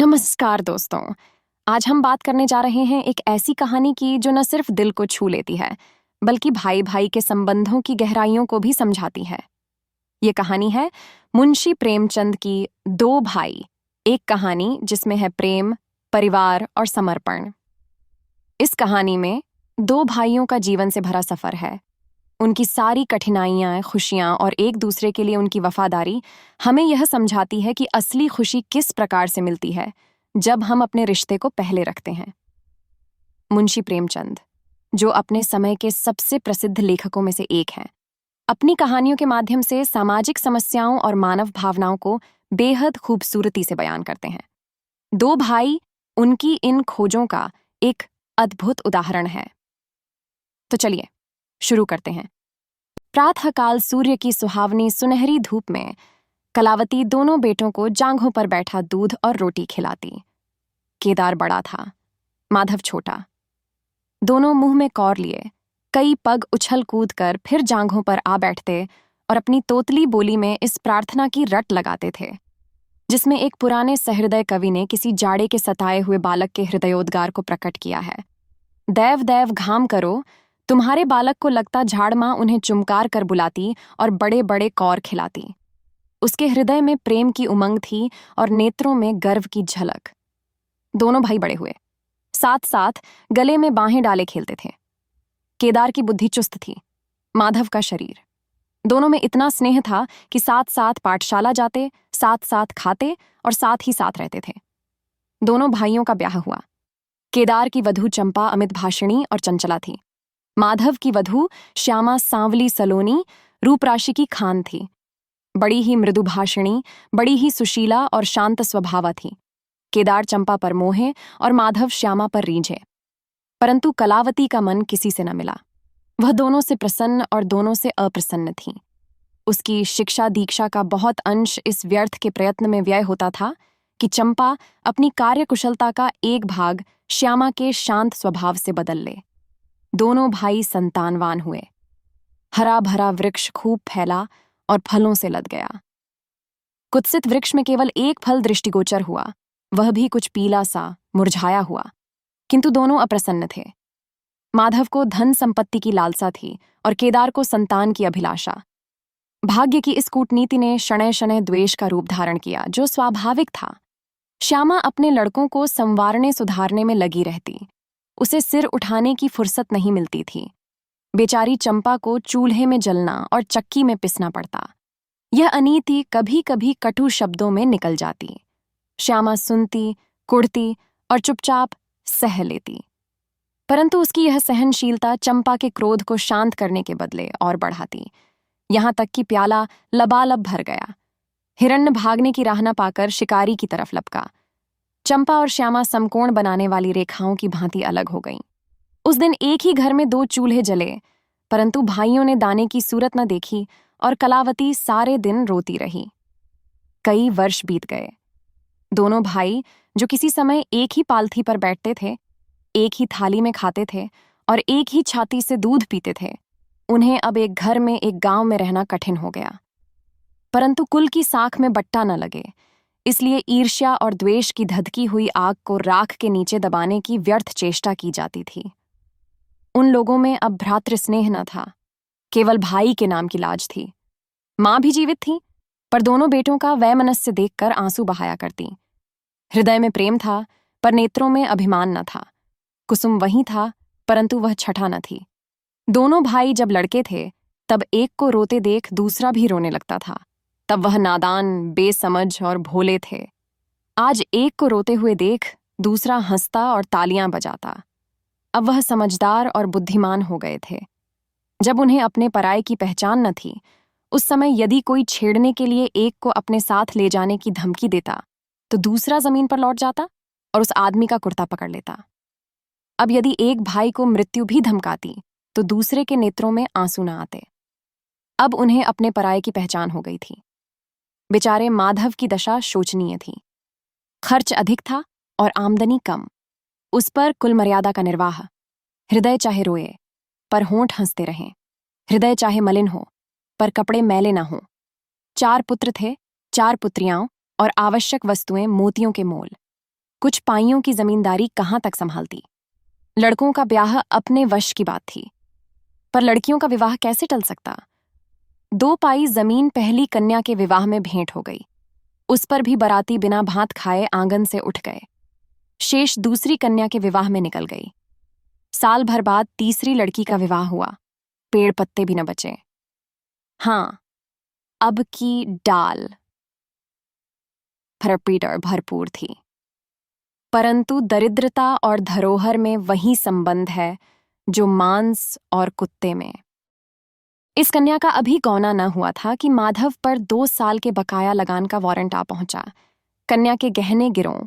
नमस्कार दोस्तों। आज हम बात करने जा रहे हैं एक ऐसी कहानी की जो न सिर्फ दिल को छू लेती है बल्कि भाई भाई के संबंधों की गहराइयों को भी समझाती है। ये कहानी है मुंशी प्रेमचंद की दो भाई, एक कहानी जिसमें है प्रेम, परिवार और समर्पण। इस कहानी में दो भाइयों का जीवन से भरा सफर है। उनकी सारी कठिनाइयां, खुशियां और एक दूसरे के लिए उनकी वफादारी हमें यह समझाती है कि असली खुशी किस प्रकार से मिलती है जब हम अपने रिश्ते को पहले रखते हैं। मुंशी प्रेमचंद, जो अपने समय के सबसे प्रसिद्ध लेखकों में से एक हैं, अपनी कहानियों के माध्यम से सामाजिक समस्याओं और मानव भावनाओं को बेहद खूबसूरती से बयान करते हैं। दो भाई, उनकी इन खोजों का एक अद्भुत उदाहरण है। तो चलिए शुरू करते हैं। प्रातःकाल सूर्य की सुहावनी सुनहरी धूप में कलावती दोनों बेटों को जांघों पर बैठा दूध और रोटी खिलाती। केदार बड़ा था, माधव छोटा। दोनों मुंह में कौर लिए कई पग उछल कूद कर फिर जांघों पर आ बैठते और अपनी तोतली बोली में इस प्रार्थना की रट लगाते थे जिसमें एक पुराने सहृदय कवि ने किसी जाड़े के सताए हुए बालक के हृदयोद्गार को प्रकट किया है। दैव दैव घाम करो, तुम्हारे बालक को लगता झाड़ मां उन्हें चुमकार कर बुलाती और बड़े बड़े कौर खिलाती। उसके हृदय में प्रेम की उमंग थी और नेत्रों में गर्व की झलक। दोनों भाई बड़े हुए, साथ साथ गले में बाहें डाले खेलते थे। केदार की बुद्धि चुस्त थी, माधव का शरीर। दोनों में इतना स्नेह था कि साथ साथ पाठशाला जाते, साथ साथ खाते और साथ ही साथ रहते थे। दोनों भाइयों का ब्याह हुआ। केदार की वधू चंपा अमित भाषिणी और चंचला थी। माधव की वधू श्यामा सांवली सलोनी, रूपराशि की खान थी। बड़ी ही मृदुभाषिणी, बड़ी ही सुशीला और शांत स्वभावा थी। केदार चंपा पर मोहे और माधव श्यामा पर रीझे। परंतु कलावती का मन किसी से न मिला। वह दोनों से प्रसन्न और दोनों से अप्रसन्न थी। उसकी शिक्षा दीक्षा का बहुत अंश इस व्यर्थ के प्रयत्न में व्यय होता था कि चंपा अपनी कार्यकुशलता का एक भाग श्यामा के शांत स्वभाव से बदल ले। दोनों भाई संतानवान हुए। हरा भरा वृक्ष खूब फैला और फलों से लद गया। कुत्सित वृक्ष में केवल एक फल दृष्टिगोचर हुआ, वह भी कुछ पीला सा मुरझाया हुआ। किंतु दोनों अप्रसन्न थे। माधव को धन संपत्ति की लालसा थी और केदार को संतान की अभिलाषा। भाग्य की इस कूटनीति ने शनैः शनैः द्वेष का रूप धारण किया, जो स्वाभाविक था। श्यामा अपने लड़कों को संवारने सुधारने में लगी रहती। उसे सिर उठाने की फुर्सत नहीं मिलती थी। बेचारी चंपा को चूल्हे में जलना और चक्की में पिसना पड़ता। यह अनीति कभी कभी कटु शब्दों में निकल जाती। श्यामा सुनती, कुढ़ती और चुपचाप सह लेती। परंतु उसकी यह सहनशीलता चंपा के क्रोध को शांत करने के बदले और बढ़ाती, यहां तक कि प्याला लबालब भर गया। हिरण्य भागने की राह न पाकर शिकारी की तरफ लपका। चंपा और श्यामा समकोण बनाने वाली रेखाओं की भांति अलग हो गईं। उस दिन एक ही घर में दो चूल्हे जले, परंतु भाइयों ने दाने की सूरत न देखी और कलावती सारे दिन रोती रही। कई वर्ष बीत गए। दोनों भाई, जो किसी समय एक ही पालथी पर बैठते थे, एक ही थाली में खाते थे और एक ही छाती से दूध पीते थे, उन्हें अब एक घर में, एक गांव में रहना कठिन हो गया। परंतु कुल की साख में बट्टा न लगे, इसलिए ईर्ष्या और द्वेष की धधकी हुई आग को राख के नीचे दबाने की व्यर्थ चेष्टा की जाती थी। उन लोगों में अब भ्रातृस्नेह न था, केवल भाई के नाम की लाज थी। मां भी जीवित थी, पर दोनों बेटों का वैमनस्य देखकर आंसू बहाया करती। हृदय में प्रेम था, पर नेत्रों में अभिमान न था। कुसुम वहीं था, परंतु वह छठा न थी। दोनों भाई जब लड़के थे, तब एक को रोते देख दूसरा भी रोने लगता था। तब वह नादान, बेसमझ और भोले थे। आज एक को रोते हुए देख दूसरा हंसता और तालियां बजाता। अब वह समझदार और बुद्धिमान हो गए थे। जब उन्हें अपने पराये की पहचान न थी, उस समय यदि कोई छेड़ने के लिए एक को अपने साथ ले जाने की धमकी देता, तो दूसरा जमीन पर लौट जाता और उस आदमी का कुर्ता पकड़ लेता। अब यदि एक भाई को मृत्यु भी धमकाती, तो दूसरे के नेत्रों में आंसू न आते। अब उन्हें अपने पराये की पहचान हो गई थी। बेचारे माधव की दशा शोचनीय थी। खर्च अधिक था और आमदनी कम। उस पर कुल मर्यादा का निर्वाह। हृदय चाहे रोए, पर होंठ हंसते रहें। हृदय चाहे मलिन हो, पर कपड़े मैले न हों। 4 पुत्र थे, 4 पुत्रियां और आवश्यक वस्तुएं मोतियों के मोल। कुछ पाइयों की जमींदारी कहाँ तक संभालती। लड़कों का ब्याह अपने वश की बात थी, पर लड़कियों का विवाह कैसे टल सकता। 2 पाई जमीन पहली कन्या के विवाह में भेंट हो गई, उस पर भी बाराती बिना भात खाए आंगन से उठ गए। शेष दूसरी कन्या के विवाह में निकल गई। साल भर बाद तीसरी लड़की का विवाह हुआ, पेड़ पत्ते भी न बचे। हाँ, अब की डाल भरपूर थी, परंतु दरिद्रता और धरोहर में वही संबंध है जो मांस और कुत्ते में। इस कन्या का अभी गौना न हुआ था कि माधव पर 2 साल के बकाया लगान का वारंट आ पहुंचा। कन्या के गहने गिरों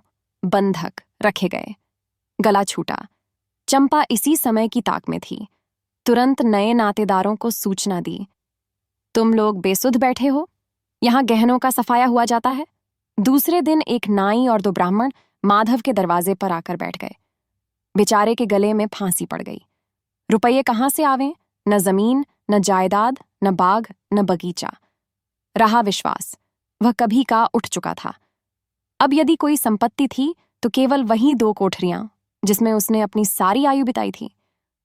बंधक रखे गए, गला छूटा। चंपा इसी समय की ताक में थी, तुरंत नए नातेदारों को सूचना दी, तुम लोग बेसुध बैठे हो, यहां गहनों का सफाया हुआ जाता है। दूसरे दिन एक नाई और 2 ब्राह्मण माधव के दरवाजे पर आकर बैठ गए। बेचारे के गले में फांसी पड़ गई। रुपये कहाँ से आवें, न जमीन, न जायदाद, न बाग, न बगीचा। रहा विश्वास, वह कभी का उठ चुका था। अब यदि कोई संपत्ति थी तो केवल वही 2 कोठरियां जिसमें उसने अपनी सारी आयु बिताई थी,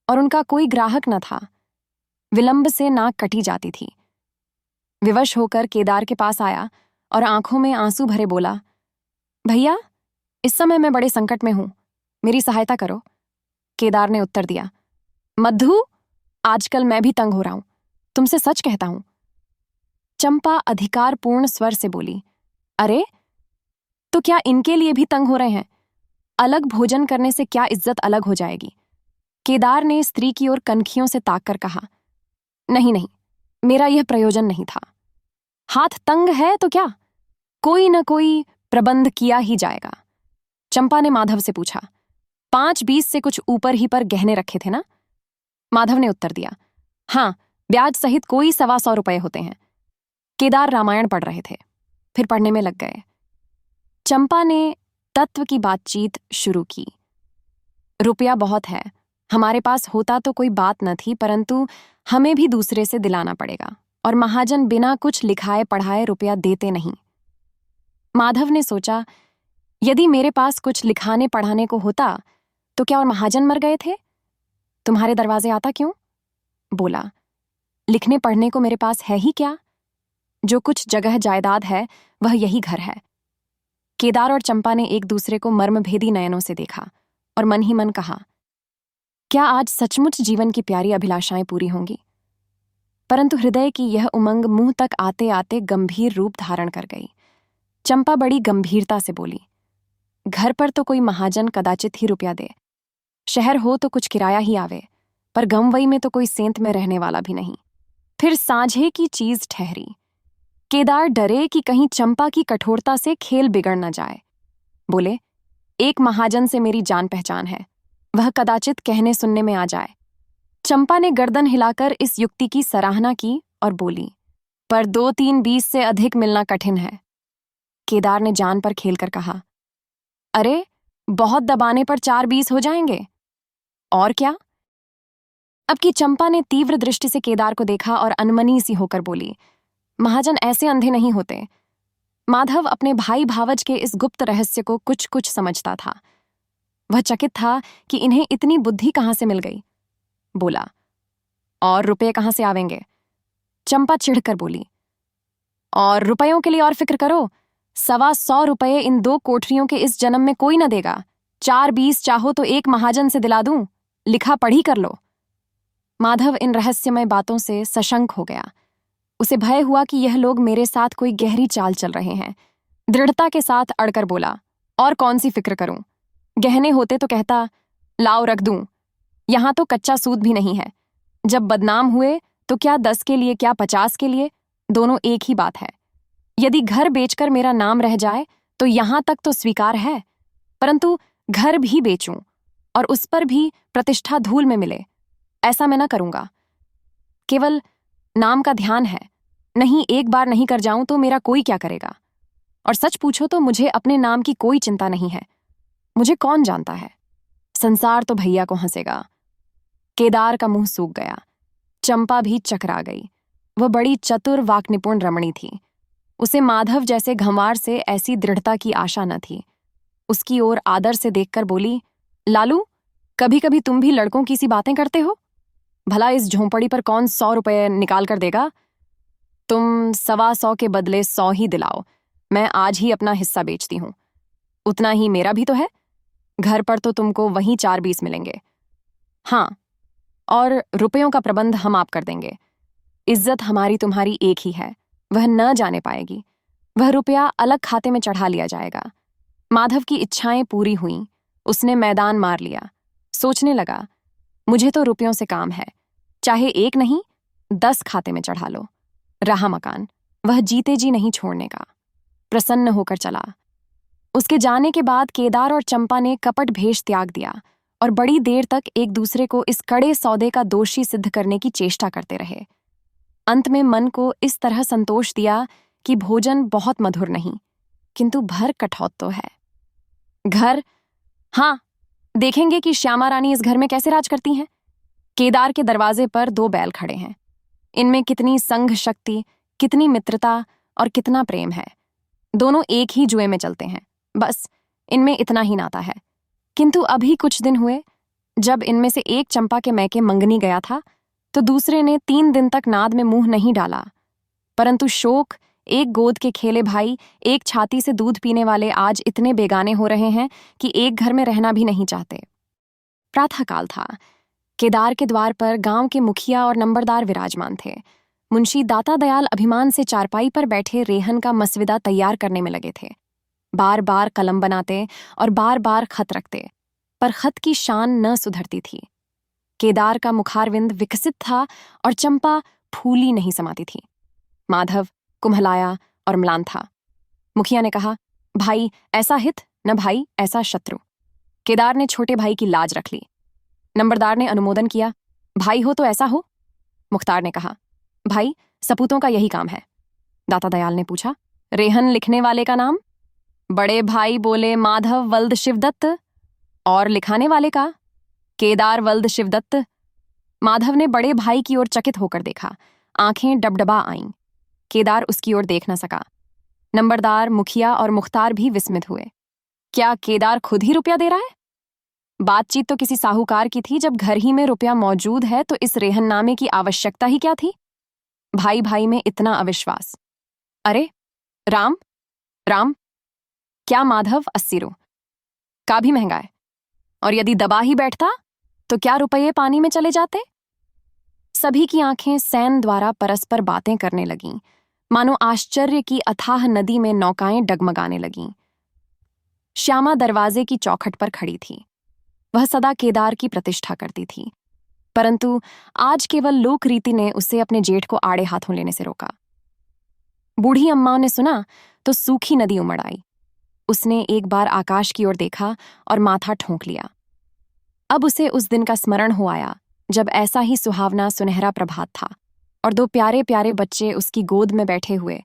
और उनका कोई ग्राहक न था। विलंब से नाक कटी जाती थी। विवश होकर केदार के पास आया और आंखों में आंसू भरे बोला, भैया, इस समय मैं बड़े संकट में हूं, मेरी सहायता करो। केदार ने उत्तर दिया, मधु, आजकल मैं भी तंग हो रहा हूं, तुमसे सच कहता हूं। चंपा अधिकारपूर्ण स्वर से बोली, अरे, तो क्या इनके लिए भी तंग हो रहे हैं? अलग भोजन करने से क्या इज्जत अलग हो जाएगी? केदार ने स्त्री की ओर कनखियों से ताक कर कहा, नहीं नहीं, मेरा यह प्रयोजन नहीं था। हाथ तंग है तो क्या, कोई न कोई प्रबंध किया ही जाएगा। चंपा ने माधव से पूछा, 5-20 से कुछ ऊपर ही पर गहने रखे थे ना? माधव ने उत्तर दिया, हाँ, ब्याज सहित कोई 125 रुपये होते हैं। केदार रामायण पढ़ रहे थे, फिर पढ़ने में लग गए। चंपा ने तत्व की बातचीत शुरू की। रुपया बहुत है, हमारे पास होता तो कोई बात न थी, परंतु हमें भी दूसरे से दिलाना पड़ेगा, और महाजन बिना कुछ लिखाए पढ़ाए रुपया देते नहीं। माधव ने सोचा, यदि मेरे पास कुछ लिखाने पढ़ाने को होता तो क्या और महाजन मर गए थे? तुम्हारे दरवाजे आता क्यों? बोला, लिखने पढ़ने को मेरे पास है ही क्या? जो कुछ जगह जायदाद है वह यही घर है। केदार और चंपा ने एक दूसरे को मर्मभेदी नयनों से देखा और मन ही मन कहा, क्या आज सचमुच जीवन की प्यारी अभिलाषाएं पूरी होंगी? परंतु हृदय की यह उमंग मुंह तक आते आते गंभीर रूप धारण कर गई। चंपा बड़ी गंभीरता से बोली, घर पर तो कोई महाजन कदाचित ही रुपया दे, शहर हो तो कुछ किराया ही आवे, पर गमवई में तो कोई सेंत में रहने वाला भी नहीं। फिर सांझे की चीज ठहरी। केदार डरे कि कहीं चंपा की कठोरता से खेल बिगड़ न जाए। बोले, एक महाजन से मेरी जान पहचान है, वह कदाचित कहने सुनने में आ जाए। चंपा ने गर्दन हिलाकर इस युक्ति की सराहना की और बोली, पर 2-3-20 से अधिक मिलना कठिन है। केदार ने जान पर खेलकर कहा, अरे, बहुत दबाने पर 4-20 हो जाएंगे। और क्या? अब की चंपा ने तीव्र दृष्टि से केदार को देखा और अनमनी सी होकर बोली, महाजन ऐसे अंधे नहीं होते। माधव अपने भाई भावज के इस गुप्त रहस्य को कुछ कुछ समझता था। वह चकित था कि इन्हें इतनी बुद्धि कहां से मिल गई। बोला, और रुपये कहां से आवेंगे? चंपा चिढ़कर बोली, और रुपयों के लिए और फिक्र करो, 125 रुपये इन 2 कोठरियों के इस जन्म में कोई न देगा। 4-20 चाहो तो एक महाजन से दिला दूं, लिखा पढ़ी कर लो। माधव इन रहस्यमय बातों से सशंक हो गया। उसे भय हुआ कि यह लोग मेरे साथ कोई गहरी चाल चल रहे हैं। दृढ़ता के साथ अड़कर बोला, और कौन सी फिक्र करूं? गहने होते तो कहता, लाओ रख दूं। यहां तो कच्चा सूद भी नहीं है। जब बदनाम हुए तो क्या 10 के लिए, क्या 50 के लिए, दोनों एक ही बात है। यदि घर बेचकर मेरा नाम रह जाए तो यहां तक तो स्वीकार है, परंतु घर भी बेचूं और उस पर भी प्रतिष्ठा धूल में मिले, ऐसा मैं न करूंगा। केवल नाम का ध्यान है, नहीं एक बार नहीं कर जाऊं तो मेरा कोई क्या करेगा। और सच पूछो तो मुझे अपने नाम की कोई चिंता नहीं है। मुझे कौन जानता है, संसार तो भैया को हंसेगा। केदार का मुंह सूख गया। चंपा भी चकरा गई। वह बड़ी चतुर वाक्निपुण रमणी थी। उसे माधव जैसे घंवार से ऐसी दृढ़ता की आशा न थी। उसकी ओर आदर से देखकर बोली, लालू, कभी कभी तुम भी लड़कों की सी बातें करते हो? भला इस झोंपड़ी पर कौन 100 रुपए निकाल कर देगा? तुम 125 के बदले 100 ही दिलाओ। मैं आज ही अपना हिस्सा बेचती हूं। उतना ही मेरा भी तो है। घर पर तो तुमको वहीं 4-20 मिलेंगे। हाँ, और रुपयों का प्रबंध हम आप कर देंगे। इज्जत हमारी तुम्हारी एक ही है, वह न जाने पाएगी। वह रुपया अलग खाते में चढ़ा लिया जाएगा। माधव की इच्छाएं पूरी हुईं। उसने मैदान मार लिया। सोचने लगा, मुझे तो रुपयों से काम है, चाहे 1 नहीं 10 खाते में चढ़ा लो। रहा मकान, वह जीते जी नहीं छोड़ने का। प्रसन्न होकर चला। उसके जाने के बाद केदार और चंपा ने कपट भेष त्याग दिया और बड़ी देर तक एक दूसरे को इस कड़े सौदे का दोषी सिद्ध करने की चेष्टा करते रहे। अंत में मन को इस तरह संतोष दिया कि भोजन बहुत मधुर नहीं, किंतु भर कठौत तो है। घर, हाँ, देखेंगे कि श्यामा रानी इस घर में कैसे राज करती हैं। केदार के दरवाजे पर 2 बैल खड़े हैं। इनमें कितनी संघ शक्ति, कितनी मित्रता और कितना प्रेम है। दोनों एक ही जुए में चलते हैं, बस इनमें इतना ही नाता है। किंतु अभी कुछ दिन हुए, जब इनमें से एक चंपा के मैके मंगनी गया था, तो दूसरे ने 3 दिन तक नाद में मुंह नहीं डाला। परंतु शोक, एक गोद के खेले भाई, एक छाती से दूध पीने वाले आज इतने बेगाने हो रहे हैं कि एक घर में रहना भी नहीं चाहते। प्रातःकाल था। केदार के द्वार पर गांव के मुखिया और नंबरदार विराजमान थे। मुंशी दाता दयाल अभिमान से चारपाई पर बैठे रेहन का मसविदा तैयार करने में लगे थे। बार बार कलम बनाते और बार बार खत रखते, पर खत की शान न सुधरती थी। केदार का मुखारविंद विकसित था और चंपा फूली नहीं समाती थी। माधव कुम्हलाया और म्लान था। मुखिया ने कहा, भाई ऐसा हित, न भाई ऐसा शत्रु। केदार ने छोटे भाई की लाज रख ली। नंबरदार ने अनुमोदन किया, भाई हो तो ऐसा हो। मुख्तार ने कहा, भाई सपूतों का यही काम है। दाता दयाल ने पूछा, रेहन लिखने वाले का नाम? बड़े भाई बोले, माधव वल्द शिवदत्त। और लिखाने वाले का? केदार वल्द शिवदत्त। माधव ने बड़े भाई की ओर चकित होकर देखा। आंखें डबडबा आईं। केदार उसकी ओर देख न सका। नंबरदार, मुखिया और मुख्तार भी विस्मित हुए। क्या केदार खुद ही रुपया दे रहा है? बातचीत तो किसी साहूकार की थी। जब घर ही में रुपया मौजूद है तो इस रेहननामे की आवश्यकता ही क्या थी? भाई भाई में इतना अविश्वास। अरे राम राम, क्या माधव 80 रू का भी महंगा है? और यदि दबा ही बैठता तो क्या रुपये पानी में चले जाते? सभी की आंखें सैन द्वारा परस्पर बातें करने लगीं, मानो आश्चर्य की अथाह नदी में नौकाएं डगमगाने लगीं। श्यामा दरवाजे की चौखट पर खड़ी थी। वह सदा केदार की प्रतिष्ठा करती थी, परंतु आज केवल लोक रीति ने उसे अपने जेठ को आड़े हाथों लेने से रोका। बूढ़ी अम्मा ने सुना तो सूखी नदी उमड़ आई। उसने एक बार आकाश की ओर देखा और माथा ठोंक लिया। अब उसे उस दिन का स्मरण हो आया जब ऐसा ही सुहावना सुनहरा प्रभात था और 2 प्यारे प्यारे बच्चे उसकी गोद में बैठे हुए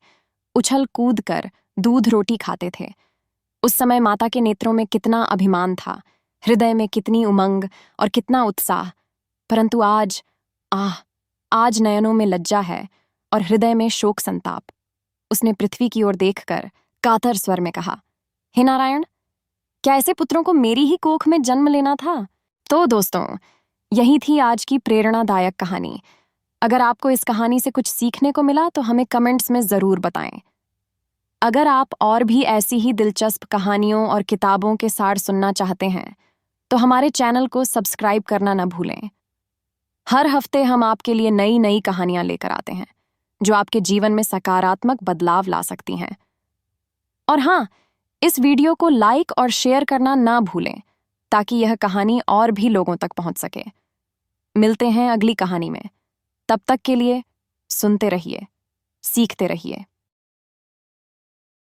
उछल कूद कर दूध रोटी खाते थे। उस समय माता के नेत्रों में कितना अभिमान था, हृदय में कितनी उमंग और कितना उत्साह। परंतु आज नयनों में लज्जा है और हृदय में शोक संताप। उसने पृथ्वी की ओर देखकर कातर स्वर में कहा, हे नारायण, क्या ऐसे पुत्रों को मेरी ही कोख में जन्म लेना था? तो दोस्तों, यही थी आज की प्रेरणादायक कहानी। अगर आपको इस कहानी से कुछ सीखने को मिला तो हमें कमेंट्स में ज़रूर बताएं। अगर आप और भी ऐसी ही दिलचस्प कहानियों और किताबों के सार सुनना चाहते हैं तो हमारे चैनल को सब्सक्राइब करना न भूलें। हर हफ्ते हम आपके लिए नई नई कहानियां लेकर आते हैं जो आपके जीवन में सकारात्मक बदलाव ला सकती हैं। और हाँ, इस वीडियो को लाइक और शेयर करना ना भूलें ताकि यह कहानी और भी लोगों तक पहुंच सके। मिलते हैं अगली कहानी में। तब तक के लिए सुनते रहिए, सीखते रहिए।